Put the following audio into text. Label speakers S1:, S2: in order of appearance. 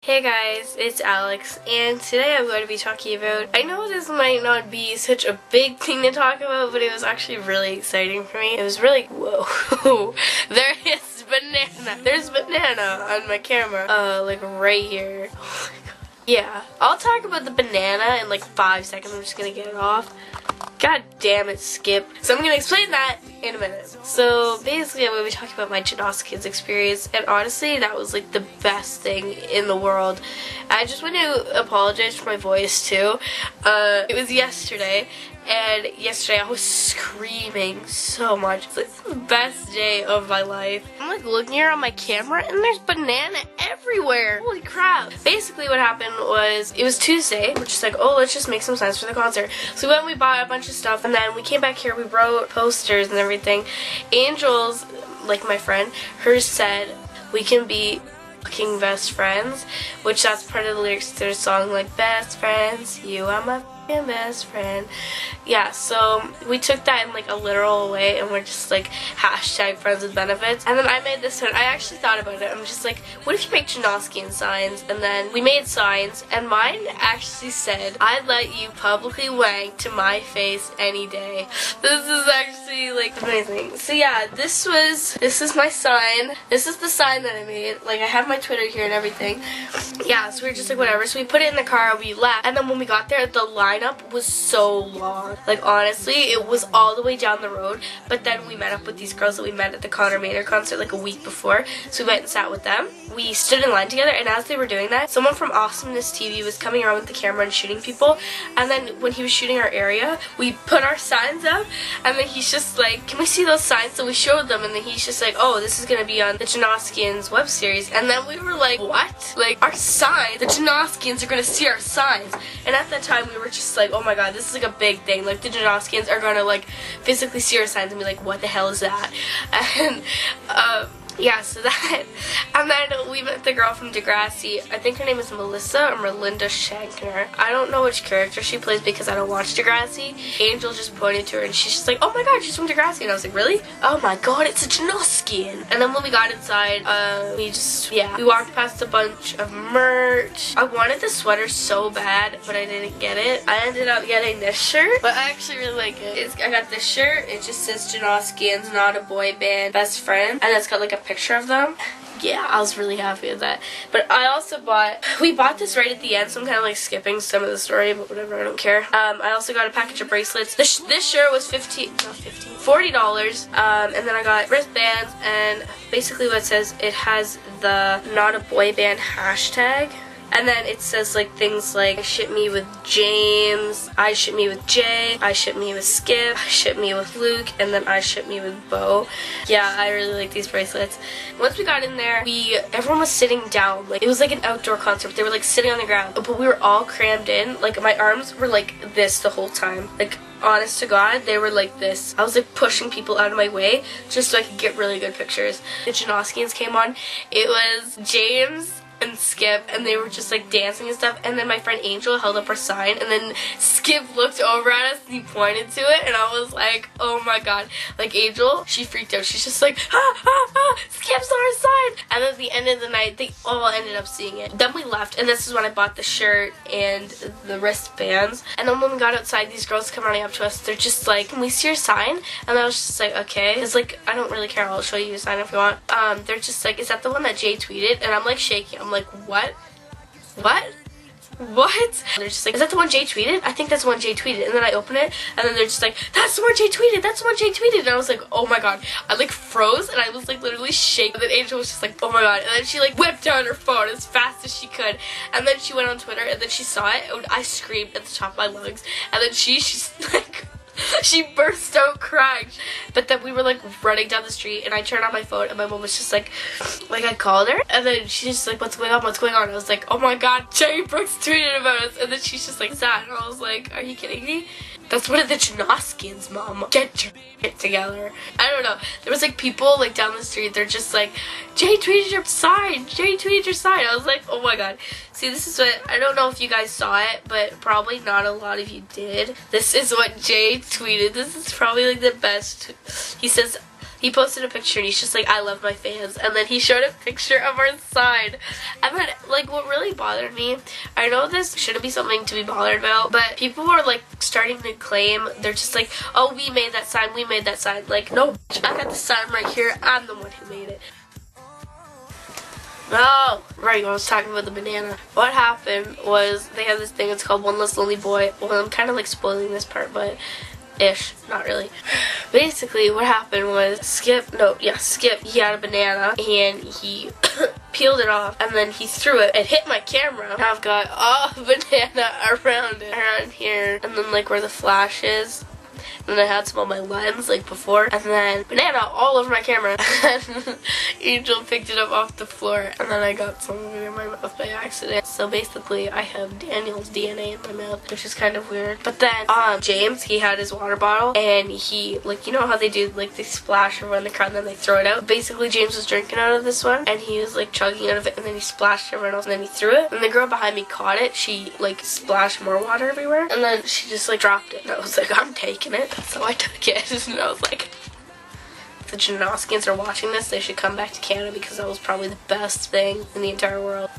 S1: Hey guys, it's Alex, and today I'm going to be talking about, I know this might not be such a big thing to talk about, but it was actually really exciting for me. It was really, whoa, there is banana. There's banana on my camera, like right here. Oh my god. Yeah, I'll talk about the banana in like 5 seconds. I'm just gonna get it off. God damn it, Skip. So I'm gonna explain that in a minute. So basically I'm gonna be talking about my Janoskians experience, and honestly that was like the best thing in the world. I just want to apologize for my voice too. It was yesterday, and yesterday I was screaming so much. It's like the best day of my life. I'm like looking here on my camera and there's banana everywhere. Holy crap. Basically what happened was, it was Tuesday. We're just like, oh, let's just make some signs for the concert. So we went, we bought a bunch of stuff, and then we came back here, we wrote posters and everything. Angel's, like my friend, hers said, we can be fucking best friends, which that's part of the lyrics to their song, like, best friends, you are my best friend. Yeah, so we took that in like a literal way, and we're just like hashtag friends with benefits. And then I made this one. I actually thought about it. I'm just like, what if you make Janoskian signs? And then we made signs, and mine actually said, I'd let you publicly wank to my face any day. This is actually like amazing. So yeah, this is my sign. This is the sign that I made. Like, I have my Twitter here and everything. Yeah, so we were just like, whatever. So we put it in the car, we left, and then when we got there, the lineup was so long. Like, honestly, it was all the way down the road. But then we met up with these girls that we met at the Connor Maynard concert like a week before. So we went and sat with them. We stood in line together, and as they were doing that, someone from Awesomeness TV was coming around with the camera and shooting people. And then when he was shooting our area, we put our signs up, and then he's just like, can we see those signs? So we showed them, and then he's just like, oh, this is gonna be on the Janoskians web series. And then we were like, what? Like, our signs, the Janoskians are gonna see our signs. And at that time we were just like, oh my god, this is like a big thing. Like, the Janoskians are gonna like physically see our signs and be like, what the hell is that? And yeah, so that, and then we met the girl from Degrassi. I think her name is Melissa or Melinda Shankner. I don't know which character she plays because I don't watch Degrassi. Angel just pointed to her, and she's just like, oh my god, she's from Degrassi. And I was like, really? Oh my god, it's a Janoskian. And then when we got inside, we walked past a bunch of merch. I wanted the sweater so bad, but I didn't get it. I ended up getting this shirt, but I actually really like it. I got this shirt. It just says Janoskians, not a boy band, best friend. And it's got like a picture of them. Yeah, I was really happy with that. But I also we bought this right at the end, so I'm kind of like skipping some of the story, but whatever, I don't care. I also got a package of bracelets. This shirt was $40. And then I got wristbands, and basically what it says, it has the not a boy band hashtag. And then it says like things like, I ship me with James, I ship me with Jay, I ship me with Skip, I ship me with Luke, and then I ship me with Bo. Yeah, I really like these bracelets. Once we got in there, everyone was sitting down. Like, it was like an outdoor concert. They were like sitting on the ground, but we were all crammed in. Like, my arms were like this the whole time. Like, honest to God, they were like this. I was like pushing people out of my way just so I could get really good pictures. The Janoskians came on. It was James and Skip, and they were just like dancing and stuff, and then my friend Angel held up our sign, and then Skip looked over at us and he pointed to it, and I was like, oh my god. Like, Angel, she freaked out. She's just like, Skip's on our sign. And then at the end of the night, they all ended up seeing it. Then we left, and this is when I bought the shirt and the wristbands. And then when we got outside, these girls come running up to us. They're just like, can we see your sign? And I was just like, okay. It's like, I don't really care, I'll show you your sign if you want. They're just like, is that the one that Jay tweeted? And I'm like shaking. I'm like, what? What? What? And they're just like, is that the one Jay tweeted? I think that's the one Jay tweeted. And then I open it, and then they're just like, that's the one Jay tweeted, that's the one Jay tweeted. And I was like, oh my god. I like froze, and I was like literally shaking. And then Angel was just like, oh my god. And then she like whipped out her phone as fast as she could. And then she went on Twitter, and then she saw it, and I screamed at the top of my lungs. And then she's like, she burst out crying. But then we were like running down the street, and I turned on my phone, and my mom was just like I called her, and then she's just like, what's going on, what's going on? I was like, oh my god, Jerry Brooks tweeted about us. And then she's just like, what's that? And I was like, are you kidding me? That's one of the Janoskians, Mom. Get your shit together. I don't know. There was like people like down the street. They're just like, Jay tweeted your sign. Jay tweeted your sign. I was like, oh my god. See, this is what, I don't know if you guys saw it, but probably not a lot of you did. This is what Jay tweeted. This is probably like the best. He says, He posted a picture and he's just like, I love my fans. And then he showed a picture of our sign. And then, like, what really bothered me, I know this shouldn't be something to be bothered about, but people were like starting to claim, they're just like, oh, we made that sign, we made that sign. Like, no, I got the sign right here, I'm the one who made it. No! Right, I was talking about the banana. What happened was they had this thing, it's called One Less Lonely Boy. Well, I'm kind of like spoiling this part, but ish, not really. Basically, what happened was Skip, he had a banana and he peeled it off and then he threw it. It hit my camera. Now I've got all banana around it, around here, and then like where the flash is. And then I had some on my lens like before, and then banana all over my camera. And Angel picked it up off the floor, and then I got some of it in my mouth by accident. So basically I have Daniel's DNA in my mouth, which is kind of weird. But then James, he had his water bottle, and he, like, you know how they do, like, they splash around the crowd and then they throw it out? Basically James was drinking out of this one, and he was like chugging out of it, and then he splashed everyone else, and then he threw it, and the girl behind me caught it. She like splashed more water everywhere, and then she just like dropped it, and I was like, I'm taking it. So I took it, and I was like, if the Janoskians are watching this, they should come back to Canada because that was probably the best thing in the entire world.